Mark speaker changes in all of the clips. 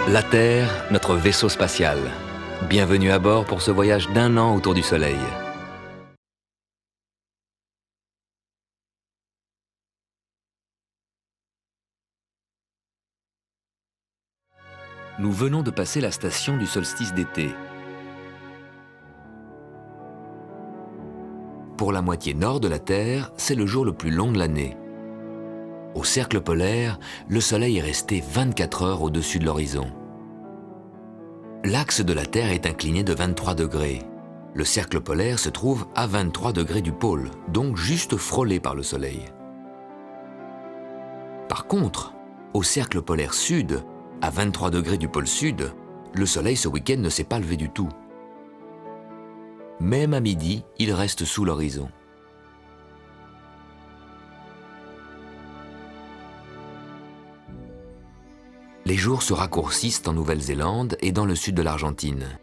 Speaker 1: La Terre, notre vaisseau spatial. Bienvenue à bord pour ce voyage d'1 an autour du Soleil. Nous venons de passer la station du solstice d'été. Pour la moitié nord de la Terre, c'est le jour le plus long de l'année. Au cercle polaire, le Soleil est resté 24 heures au-dessus de l'horizon. L'axe de la Terre est incliné de 23 degrés. Le cercle polaire se trouve à 23 degrés du pôle, donc juste frôlé par le Soleil. Par contre, au cercle polaire sud, à 23 degrés du pôle sud, le Soleil ce week-end ne s'est pas levé du tout. Même à midi, il reste sous l'horizon. Les jours se raccourcissent en Nouvelle-Zélande et dans le sud de l'Argentine.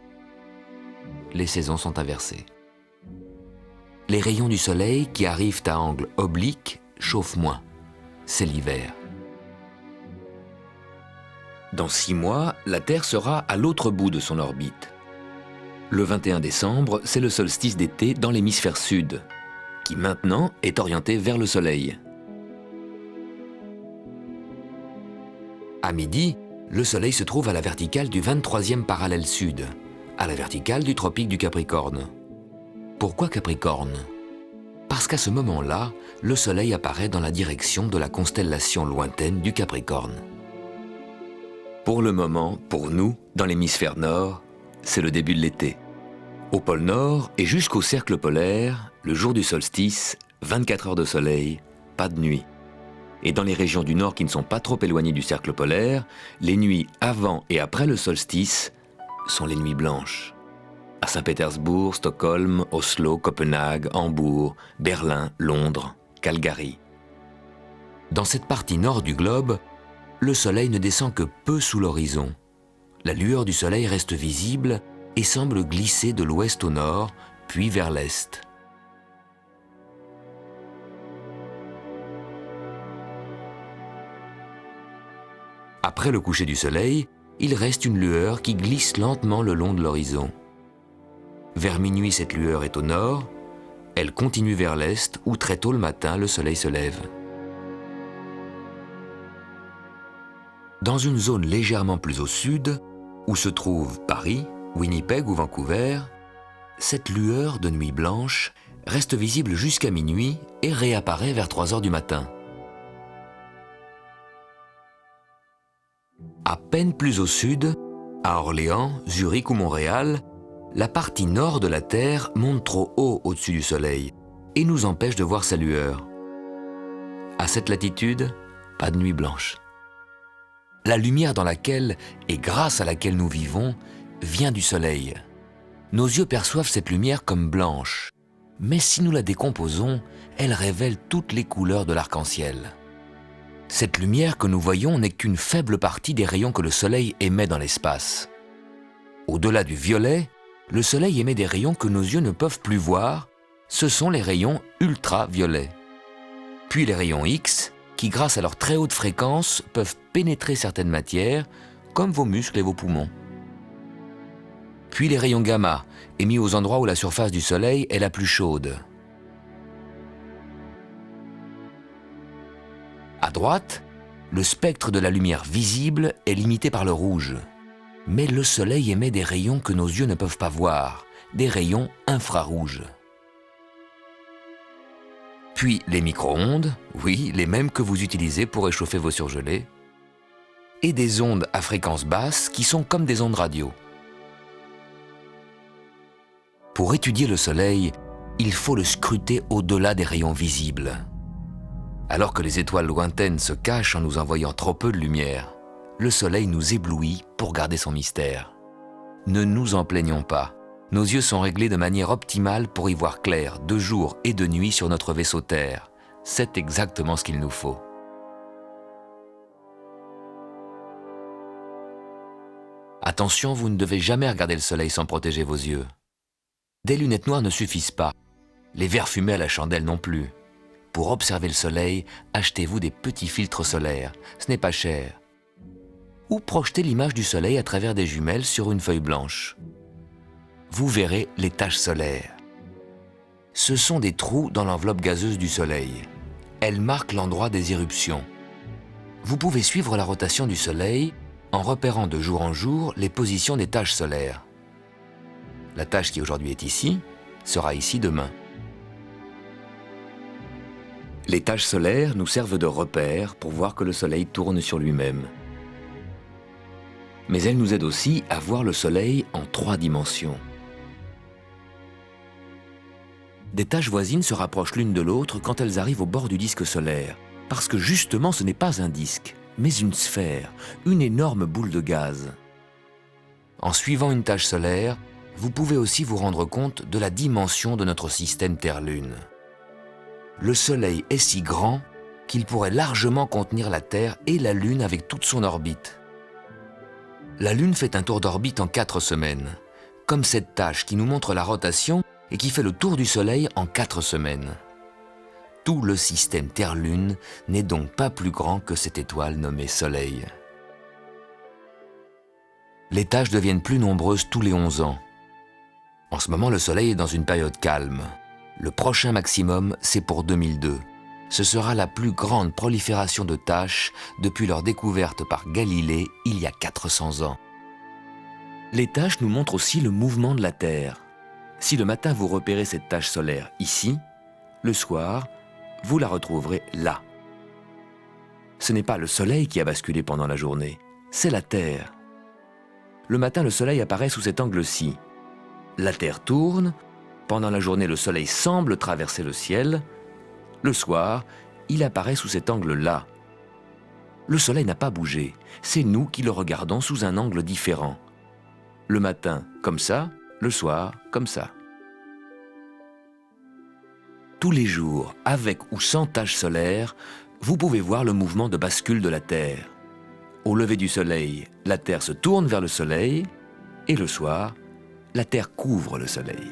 Speaker 1: Les saisons sont inversées. Les rayons du soleil qui arrivent à angle oblique chauffent moins. C'est l'hiver. Dans 6 mois, la Terre sera à l'autre bout de son orbite. Le 21 décembre, c'est le solstice d'été dans l'hémisphère sud, qui maintenant est orienté vers le soleil. À midi, le Soleil se trouve à la verticale du 23e parallèle sud, à la verticale du tropique du Capricorne. Pourquoi Capricorne? Parce qu'à ce moment-là, le Soleil apparaît dans la direction de la constellation lointaine du Capricorne. Pour le moment, pour nous, dans l'hémisphère nord, c'est le début de l'été. Au pôle Nord et jusqu'au cercle polaire, le jour du solstice, 24 heures de soleil, pas de nuit. Et dans les régions du nord qui ne sont pas trop éloignées du cercle polaire, les nuits avant et après le solstice sont les nuits blanches. À Saint-Pétersbourg, Stockholm, Oslo, Copenhague, Hambourg, Berlin, Londres, Calgary. Dans cette partie nord du globe, le soleil ne descend que peu sous l'horizon. La lueur du soleil reste visible et semble glisser de l'ouest au nord, puis vers l'est. Après le coucher du soleil, il reste une lueur qui glisse lentement le long de l'horizon. Vers minuit, cette lueur est au nord, elle continue vers l'est où très tôt le matin, le soleil se lève. Dans une zone légèrement plus au sud, où se trouvent Paris, Winnipeg ou Vancouver, cette lueur de nuit blanche reste visible jusqu'à minuit et réapparaît vers 3 heures du matin. À peine plus au sud, à Orléans, Zurich ou Montréal, la partie nord de la Terre monte trop haut au-dessus du Soleil et nous empêche de voir sa lueur. À cette latitude, pas de nuit blanche. La lumière dans laquelle et grâce à laquelle nous vivons vient du Soleil. Nos yeux perçoivent cette lumière comme blanche, mais si nous la décomposons, elle révèle toutes les couleurs de l'arc-en-ciel. Cette lumière que nous voyons n'est qu'une faible partie des rayons que le Soleil émet dans l'espace. Au-delà du violet, le Soleil émet des rayons que nos yeux ne peuvent plus voir, ce sont les rayons ultraviolets. Puis les rayons X, qui grâce à leur très haute fréquence peuvent pénétrer certaines matières, comme vos muscles et vos poumons. Puis les rayons gamma, émis aux endroits où la surface du Soleil est la plus chaude. À droite, le spectre de la lumière visible est limité par le rouge. Mais le Soleil émet des rayons que nos yeux ne peuvent pas voir, des rayons infrarouges. Puis les micro-ondes, oui, les mêmes que vous utilisez pour réchauffer vos surgelés, et des ondes à fréquence basse qui sont comme des ondes radio. Pour étudier le Soleil, il faut le scruter au-delà des rayons visibles. Alors que les étoiles lointaines se cachent en nous envoyant trop peu de lumière, le Soleil nous éblouit pour garder son mystère. Ne nous en plaignons pas. Nos yeux sont réglés de manière optimale pour y voir clair de jour et de nuit sur notre vaisseau Terre. C'est exactement ce qu'il nous faut. Attention, vous ne devez jamais regarder le Soleil sans protéger vos yeux. Des lunettes noires ne suffisent pas. Les verres fumés à la chandelle non plus. Pour observer le Soleil, achetez-vous des petits filtres solaires. Ce n'est pas cher. ou projetez l'image du Soleil à travers des jumelles sur une feuille blanche. Vous verrez les taches solaires. Ce sont des trous dans l'enveloppe gazeuse du Soleil. Elles marquent l'endroit des éruptions. Vous pouvez suivre la rotation du Soleil en repérant de jour en jour les positions des taches solaires. La tache qui aujourd'hui est ici sera ici demain. Les taches solaires nous servent de repères pour voir que le Soleil tourne sur lui-même. Mais elles nous aident aussi à voir le Soleil en 3 dimensions. Des taches voisines se rapprochent l'une de l'autre quand elles arrivent au bord du disque solaire, parce que justement ce n'est pas un disque, mais une sphère, une énorme boule de gaz. En suivant une tache solaire, vous pouvez aussi vous rendre compte de la dimension de notre système Terre-Lune. Le Soleil est si grand qu'il pourrait largement contenir la Terre et la Lune avec toute son orbite. La Lune fait un tour d'orbite en 4 semaines, comme cette tache qui nous montre la rotation et qui fait le tour du Soleil en 4 semaines. Tout le système Terre-Lune n'est donc pas plus grand que cette étoile nommée Soleil. Les taches deviennent plus nombreuses tous les 11 ans. En ce moment, le Soleil est dans une période calme. Le prochain maximum, c'est pour 2002. Ce sera la plus grande prolifération de taches depuis leur découverte par Galilée il y a 400 ans. Les taches nous montrent aussi le mouvement de la Terre. Si le matin vous repérez cette tache solaire ici, le soir, vous la retrouverez là. Ce n'est pas le Soleil qui a basculé pendant la journée, c'est la Terre. Le matin, le Soleil apparaît sous cet angle-ci. La Terre tourne, pendant la journée, le Soleil semble traverser le ciel. Le soir, il apparaît sous cet angle-là. Le Soleil n'a pas bougé, c'est nous qui le regardons sous un angle différent. Le matin, comme ça, le soir, comme ça. Tous les jours, avec ou sans tache solaire, vous pouvez voir le mouvement de bascule de la Terre. Au lever du Soleil, la Terre se tourne vers le Soleil, et le soir, la Terre couvre le Soleil.